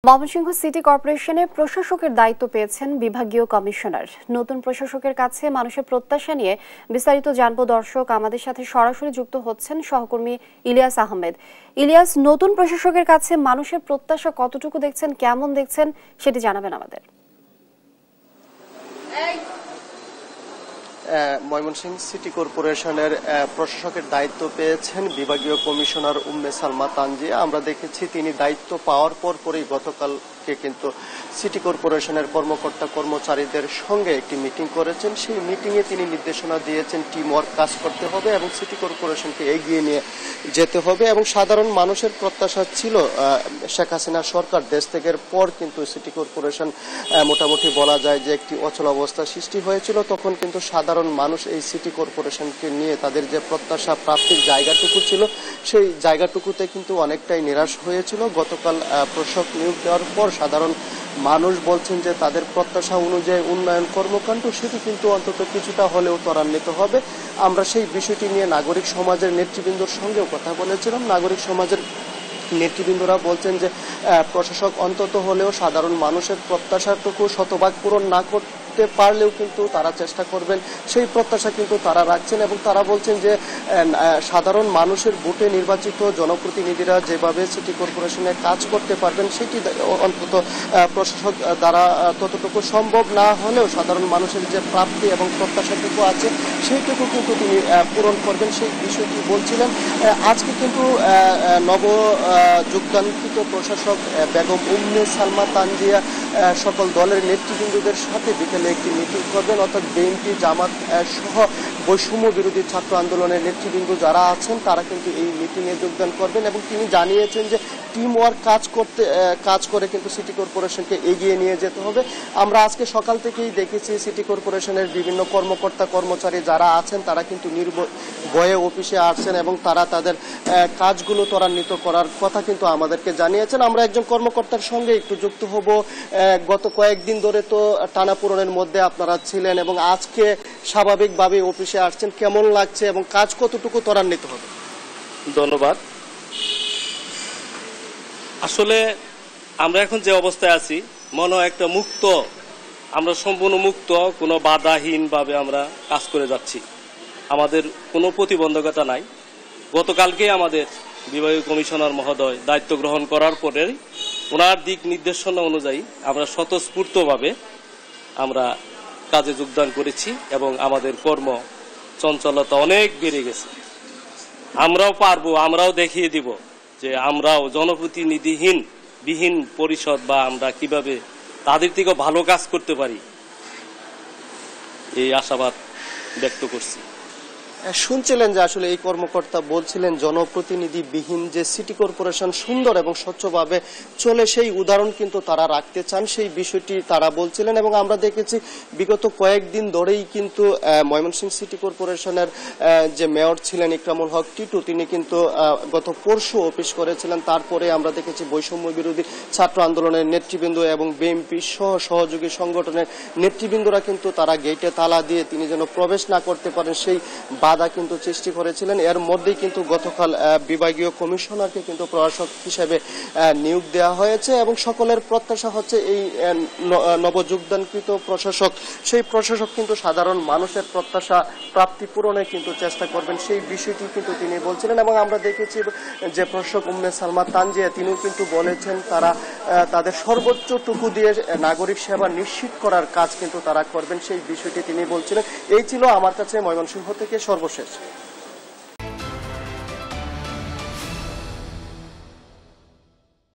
Mymensingh city কর্পোরেশনে প্রশাসকের দায়িত্ব পেয়েছেন বিভাগীয় কমিশনার। নতুন প্রশাসকের কাছে মানুষের প্রত্যাশা নিয়ে বিস্তারিত জানবো দর্শক। আমাদের সাথে সরাসরি যুক্ত হচ্ছেন সহকর্মী ইলিয়াস আহমেদ। ইলিয়াস, নতুন প্রশাসকের কাছে মানুষের প্রত্যাশা কতটুকু দেখছেন, কেমন দেখছেন সেটি জানাবেন আমাদের। ময়মনসিংহ সিটি কর্পোরেশনের প্রশাসকের দায়িত্ব পেয়েছেন বিভাগীয় কমিশনার উম্মে সালমা তানজিয়া। আমরা দেখেছি তিনি দায়িত্ব পাওয়ার পরই গতকালকে কিন্তু সিটি কর্পোরেশনের কর্মকর্তা কর্মচারীদের সঙ্গে একটি মিটিং করেছেন। সেই মিটিংয়ে তিনি নির্দেশনা দিয়েছেন টিম ওয়ার্ক কাজ করতে হবে এবং সিটি কর্পোরেশনকে এগিয়ে নিয়ে যেতে হবে। এবং সাধারণ মানুষের প্রত্যাশা ছিল শেখ হাসিনা সরকার দেশ ত্যাগের পর কিন্তু সিটি কর্পোরেশন মোটামুটি বলা যায় যে একটি অচল অবস্থা সৃষ্টি হয়েছিল। তখন কিন্তু সাধারণ মানুষ এই সিটি কর্পোরেশনকে নিয়ে তাদের যে প্রত্যাশা প্রাপ্তির জায়গাটুকু ছিল সেই জায়গাটুকুতে কিন্তু অনেকটাই নিরাশ হয়েছিল। গতকাল প্রশাসক নিয়োগ দেওয়ার পর সাধারণ মানুষ বলছেন যে তাদের প্রত্যাশা অনুযায়ী উন্নয়ন কর্মকাণ্ড সেটি কিন্তু অন্তত কিছুটা হলেও ত্বরান্বিত হবে। আমরা সেই বিষয়টি নিয়ে নাগরিক সমাজের নেতৃবৃন্দর সঙ্গেও কথা বলেছিলাম। নাগরিক সমাজের নেতৃবৃন্দরা বলছেন যে প্রশাসক অন্তত হলেও সাধারণ মানুষের প্রত্যাশাটুকু শতভাগ পূরণ না করতে পারলেও কিন্তু তারা চেষ্টা করবেন, সেই প্রত্যাশা কিন্তু তারা রাখছেন। এবং তারা বলছেন যে সাধারণ মানুষের ভোটে নির্বাচিত জনপ্রতিনিধিরা যেভাবে সিটি কর্পোরেশনে কাজ করতে পারবেন সেটি অন্তত প্রশাসক দ্বারা ততটুকু সম্ভব না হলেও সাধারণ মানুষের যে প্রাপ্তি এবং প্রত্যাশাটুকু আছে সেইটুকু কিন্তু তিনি পূরণ করবেন, সেই বিষয়টি বলছিলেন। আজকে কিন্তু নব যোগদানকৃত প্রশাসক বেগম উম্মে সালমা তানজিয়া সকল দলের নেতৃবৃন্দদের সাথে বিকেলে একটি মিটিং করবেন, অর্থাৎ বিএনপি, জামাত সহ বৈষম্য বিরোধী ছাত্র আন্দোলনের নেতৃবৃন্দ যারা আছেন তারা কিন্তু এই মিটিংয়ে যোগদান করবেন। এবং তিনি জানিয়েছেন যে টিম ওয়ার্ক কাজ করে কিন্তু সিটি কর্পোরেশনকে এগিয়ে নিয়ে যেতে হবে। আমরা আজকে সকাল থেকেই দেখেছি সিটি কর্পোরেশনের বিভিন্ন কর্মকর্তা কর্মচারী যারা আছেন তারা কিন্তু নির্ভয়ে অফিসে আসছেন এবং তারা তাদের কাজগুলো ত্বরান্বিত করার কথা কিন্তু আমাদেরকে জানিয়েছেন। আমরা একজন কর্মকর্তার সঙ্গে একটু যুক্ত হব। গত কয়েকদিন ধরে তো টানাপোড়েনের মধ্যে আপনারা ছিলেন এবং আজকে স্বাভাবিকভাবে অফিসে আসছেন, কেমন লাগছে এবং কাজ কতটুকু ত্বরান্বিত হবে? ধন্যবাদ। আসলে আমরা এখন যে অবস্থায় আছি মনে হয় একটা মুক্ত, আমরা সম্পূর্ণ মুক্ত, কোনো বাধাহীন ভাবে আমরা কাজ করে যাচ্ছি। আমাদের কোনো প্রতিবন্ধকতা নাই। গতকালকে আমাদের বিভাগীয় কমিশনার মহোদয় দায়িত্ব গ্রহণ করার পরে ওনার দিক নির্দেশনা অনুযায়ী আমরা স্বতঃস্ফূর্তভাবে আমরা কাজে যোগদান করেছি এবং আমাদের কর্ম চঞ্চলতা অনেক বেড়ে গেছে। আমরাও পারবো, আমরাও দেখিয়ে দিব যে আমরাও জনপ্রতিনিধিহীন পরিষদ বা আমরা কিভাবে তাদের থেকে ভালো কাজ করতে পারি, এই আশাবাদ ব্যক্ত করছি। শুনছিলেন যে আসলে এই কর্মকর্তা বলছিলেন জনপ্রতিনিধিবিহীন যে সিটি কর্পোরেশন সুন্দর এবং স্বচ্ছভাবে চলে সেই উদাহরণ কিন্তু তারা রাখতে চান, সেই বিষয়টি তারা বলছিলেন। এবং আমরা দেখেছি বিগত কয়েকদিন ধরেই কিন্তু ময়মনসিংহ সিটি কর্পোরেশনের যে মেয়র ছিলেন ইকরামুল হক টিটু তিনি কিন্তু গত পরশু অফিস করেছিলেন। তারপরে আমরা দেখেছি বৈষম্য বিরোধী ছাত্র আন্দোলনের নেতৃবৃন্দ এবং বিএনপি সহ সহযোগী সংগঠনের নেতৃবৃন্দরা কিন্তু তারা গেটে তালা দিয়ে তিনি যেন প্রবেশ না করতে পারেন সেই বাধা কিন্তু সৃষ্টি করেছিলেন। এর মধ্যেই কিন্তু গতকাল বিভাগীয় কমিশনারকে কিন্তু প্রশাসক হিসেবে নিয়োগ দেওয়া হয়েছে এবং সকলের প্রত্যাশা হচ্ছে এই নবযোগদানকৃত প্রশাসক, সেই প্রশাসক কিন্তু সাধারণ মানুষের প্রত্যাশা প্রাপ্তি পূরণে কিন্তু চেষ্টা করবেন, সেই বিষয়টি কিন্তু তিনি বলছিলেন। এবং আমরা দেখেছি যে প্রশাসক উম্মে সালমা তানজিয়া তিনিও কিন্তু বলেছেন তারা তাদের সর্বোচ্চটুকু দিয়ে নাগরিক সেবা নিশ্চিত করার কাজ কিন্তু তারা করবেন, সেই বিষয়টি তিনি বলছিলেন। এই ছিল আমার কাছে ময়মনসিংহ থেকে সর্বশেষ।